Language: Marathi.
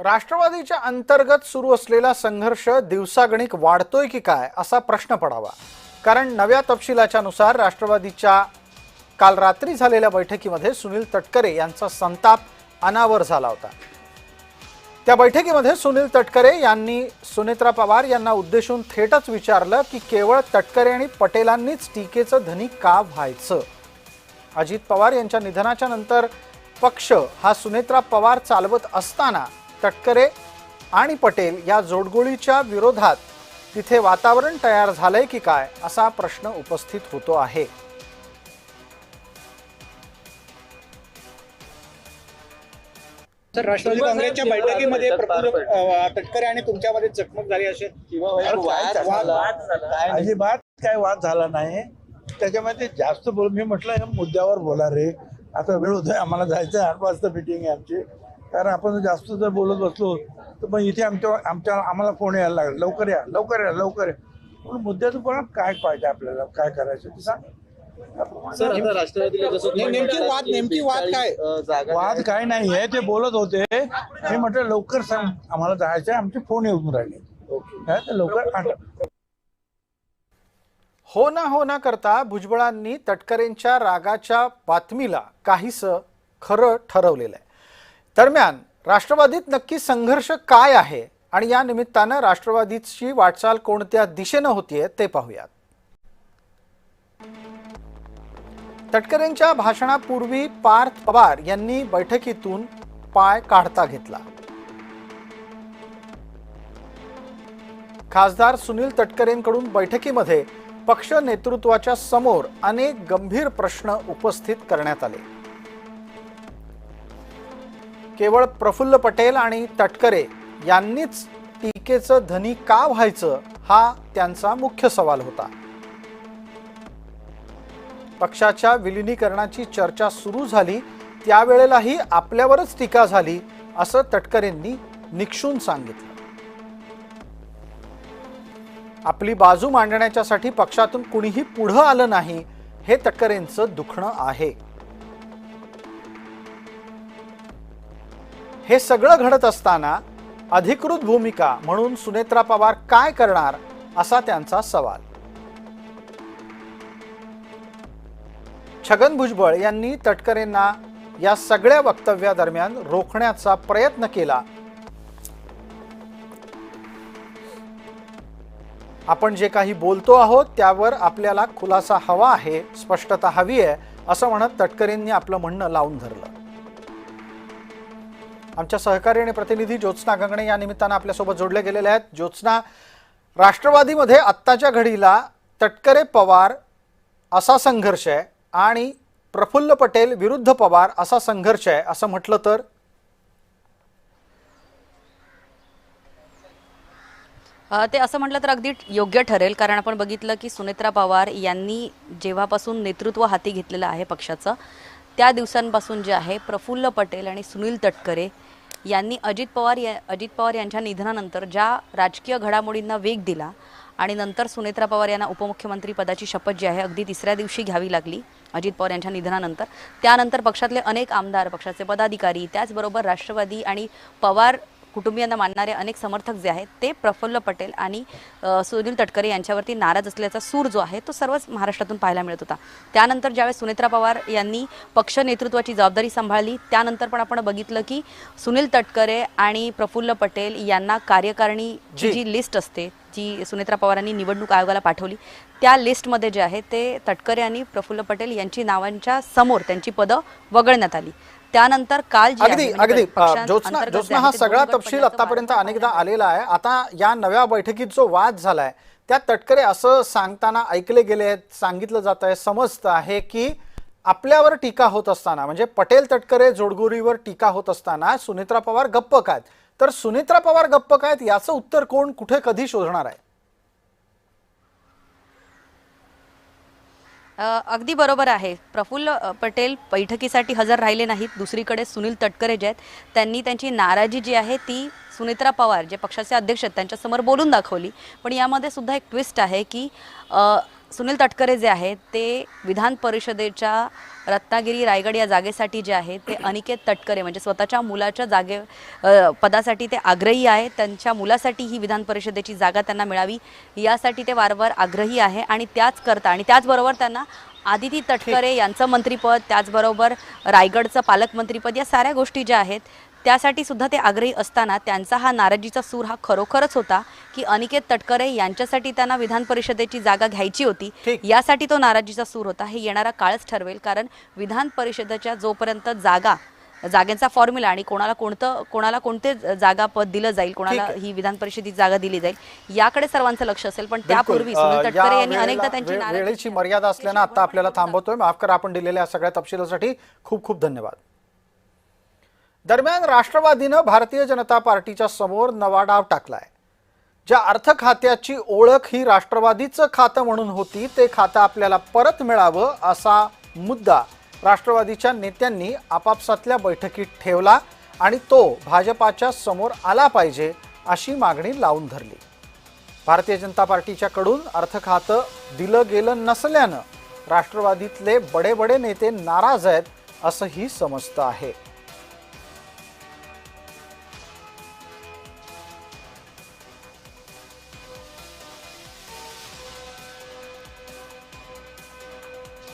राष्ट्रवादीच्या अंतर्गत सुरू असलेला संघर्ष दिवसागणिक वाढतोय की काय असा प्रश्न पडावा। कारण नव्या तपशिलाच्या नुसार राष्ट्रवादीच्या काल रात्री झालेल्या बैठकीमध्ये सुनील तटकरे यांचा संताप अनावर झाला होता। त्या बैठकीमध्ये सुनील तटकरे यांनी सुनेत्रा पवार यांना उद्देशून थेटच विचारलं की केवळ तटकरे आणि पटेलांनीच टीकेचं धनी का व्हायचं। अजित पवार यांच्या निधनाच्या नंतर पक्ष हा सुनेत्रा पवार चालवत असताना तटकरे आणि पटेल या जोडगोळीच्या विरोधात तिथे वातावरण तयार झालंय की काय असा प्रश्न उपस्थित होतो आहे। सर, राष्ट्रवादी काँग्रेसच्या बैठकीमध्ये तटकरे आणि तुमच्यामध्ये चकमक झाली असेल अजिबात काय वाद झाला नाही। त्याच्यामध्ये जास्त बोल मी म्हटलं या मुद्द्यावर बोला रे, आता वेळ होतोय, आम्हाला जायचं 8 वाजता मीटिंग आहे आमची। कारण आपण जास्त जर बोलत बसलो तर मग इथे आम्हाला फोन यायला लागला, लवकर या लवकर या लवकर या। पण मुद्द्याचं पण काय पाहिजे आपल्याला, काय करायचं ते सांग। सर, आता राष्ट्रवादीला जसं नेमकी वाद काय नाही आहे ते बोलत होते। मी म्हटलं लवकर सांग, आम्हाला जायचं, आमचे फोन येऊन राहिले, लवकर। हो ना करता भुजबळांनी तटकरेंच्या रागाच्या बातमीला काहीसं खरं ठरवलेलं आहे। दरम्यान राष्ट्रवादीत नक्की संघर्ष काय आहे आणि या निमित्तानं राष्ट्रवादीची वाटचाल कोणत्या दिशेनं होतीये ते पाहूयात। तटकरेंच्या भाषणापूर्वी पार्थ पवार यांनी बैठकीतून पाय काढता घेतला। खासदार सुनील तटकरेंकडून बैठकीमध्ये पक्ष नेतृत्वाच्या समोर अनेक गंभीर प्रश्न उपस्थित करण्यात आले। केवळ प्रफुल्ल पटेल आणि तटकरे यांनीच टीकेचं धनी का व्हायचं हा त्यांचा मुख्य सवाल होता। पक्षाच्या विलीनीकरणाची चर्चा सुरू झाली त्यावेळेलाही आपल्यावरच टीका झाली असं तटकरेंनी निक्षून सांगितलं। आपली बाजू मांडण्याच्यासाठी पक्षातून कुणीही पुढे आलं नाही हे तटकरेंचं दुखणं आहे। हे सगळं घडत असताना अधिकृत भूमिका म्हणून सुनेत्रा पवार काय करणार असा त्यांचा सवाल। छगन भुजबळ यांनी तटकरेंना या सगळ्या वक्तव्यादरम्यान रोखण्याचा प्रयत्न केला। आपण जे काही बोलतो आहोत त्यावर आपल्याला खुलासा हवा आहे, स्पष्टता हवी आहे असं म्हणत तटकरेंनी आपलं म्हणणं लावून धरलं। आमच्या सहकारी आणि प्रतिनिधी ज्योत्स्ना गंगणे या निमित्तानं आपल्यासोबत जोडले गेलेले आहेत। ज्योत्स्ना, राष्ट्रवादीमध्ये आत्ताच्या घडीला तटकरे पवार असा संघर्ष आहे आणि प्रफुल्ल पटेल विरुद्ध पवार असा संघर्ष आहे असं म्हटलं तर ते असं म्हटलं तर अगदी योग्य ठरेल। कारण आपण बघितलं की सुनेत्रा पवार यांनी जेव्हापासून नेतृत्व हाती घेतलेलं आहे पक्षाचं त्या दिवसांपासून जे आहे प्रफुल्ल पटेल आणि सुनील तटकरे यांनी अजित पवार यांच्या निधनानंतर ज्या राजकीय घडामोडींना वेग दिला आणि नंतर सुनेत्रा पवार यांना उपमुख्यमंत्री पदाची शपथ जी आहे अगदी तिसऱ्या दिवशी घ्यावी लागली अजित पवार यांच्या निधनानंतर। त्यानंतर पक्षातले अनेक आमदार, पक्षाचे पदाधिकारी, त्याचबरोबर राष्ट्रवादी आणि पवार कुटुंबियांना मानणारे अनेक समर्थक जे आहेत ते प्रफुल्ल पटेल आणि सुनील तटकरे यांच्यावरती नाराज असल्याचा सूर जो आहे तो सर्वच महाराष्ट्रातून पाहायला मिळत होता। त्यानंतर ज्यावेळेस सुनेत्रा पवार यांनी पक्ष नेतृत्वाची जबाबदारी सांभाळली त्यानंतर पण आपण बघितलं की सुनील तटकरे आणि प्रफुल्ल पटेल यांना कार्यकारिणीची जी लिस्ट असते जी सुनेत्रा पवारांनी निवडणूक आयोगाला पाठवली त्या लिस्टमध्ये जे आहे ते तटकरे आणि प्रफुल्ल पटेल यांची नावांच्या समोर त्यांची पदं वगळण्यात आली। त्यानंतर काल अगदी ज्योत्स्ना हा सगळा तपशील आतापर्यंत अनेकदा आलेला आहे। आता या नव्या बैठकीत जो वाद झालाय त्यात तटकरे असं सांगताना ऐकले गेले आहेत, सांगितलं जात आहे, समजतं आहे की आपल्यावर टीका होत असताना म्हणजे पटेल तटकरे जोडगोळीवर टीका होत असताना सुनेत्रा पवार गप्प काय, तर सुनेत्रा पवार गप्प काय याचं उत्तर कोण कुठे कधी शोधणार आहे? अगदी बरोबर आहे। प्रफुल्ल पटेल बैठकीसाठी हजर राहिले नाहीत। दुसरीकडे सुनील तटकरे जे आहेत त्यांनी त्यांची नाराजी जी आहे ती सुनेत्रा पवार जे पक्षाचे अध्यक्ष आहेत त्यांच्यासमोर बोलून दाखवली। पण यामध्ये सुद्धा एक ट्विस्ट आहे की सुनील तटकरे जे आहेत ते विधान परिषदेच्या रत्नागिरी रायगड या जागेसाठी जे आहे ते अनिकेत तटकरे म्हणजे स्वतःच्या मुलाच्या पदासाठी ते आग्रही आहेत. त्यांच्या मुलासाठी ही विधान परिषदेची जागा त्यांना मिळावी यासाठी ते वारंवार आग्रही आहे आणि त्याचबरोबर त्यांना आदिती तटकरे यांचं मंत्रिपद, त्याचबरोबर रायगडचं पालकमंत्रीपद या साऱ्या गोष्टी ज्या आहेत त्यासाठी सुद्धा ते आग्रही असताना त्यांचा हा नाराजीचा सूर हा खरोखरच होता की अनिकेत तटकरे यांच्यासाठी त्यांना विधान परिषदेची जागा घ्यायची होती. यासाठी तो नाराजीचा सूर होता. हे येणारा काळच ठरवेल, कारण विधान परिषदेच्या जोपर्यंत जागेचा फॉर्म्युला आणि कोणाला कोणते जागा पद दिलं जाईल, कोणाला ही विधान परिषदेची जागा दिली जाईल याकडे सर्वांचं लक्ष असेल. पण त्यापूर्वी सुनील तटकरे यांनी अनेकदा त्यांची वेळेची मर्यादा असल्यानं आता आपल्याला थांबवतोय. माफ करा, आपण दिलेल्या सगळ्या तपशिलासाठी खूप खूप धन्यवाद. दरम्यान राष्ट्रवादीनं भारतीय जनता पार्टीच्या समोर नवा डाव टाकलाय. ज्या अर्थ खात्याची ओळख ही राष्ट्रवादीचं खातं म्हणून होती ते खातं आपल्याला परत मिळावं असा मुद्दा राष्ट्रवादीच्या नेत्यांनी आपापसातल्या बैठकीत ठेवला आणि तो भाजपाच्या समोर आला पाहिजे अशी मागणी लावून धरली. भारतीय जनता पार्टीच्याकडून अर्थ खातं दिलं गेलं नसल्यानं राष्ट्रवादीतले बडे नेते नाराज आहेत असंही समजतं आहे.